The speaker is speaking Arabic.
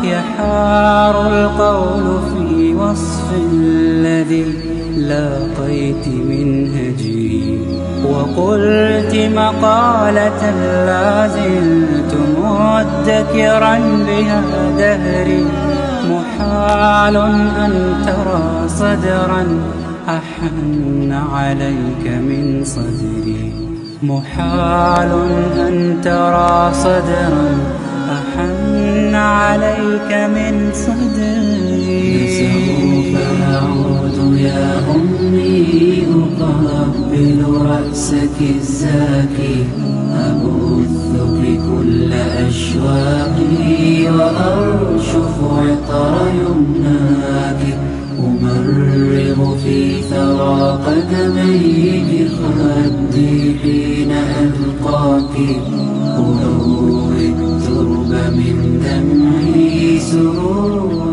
يحار القول في وصف الذي لاقيت منهجي، وقلت مقالة لا زلت مدكرا بها دهري. محال أن ترى صدرا أحن عليك من صدري، محال أن ترى صدرا أحن عليك من صدري. سوف أعود يا أمي أقبل رأسك الزاكي، أبثك كل أشواقي وأرشف عطر يمناك، أمرغ في ثرى قدميك خدي حين ألقاك، أروي الترب من دمعي سرورا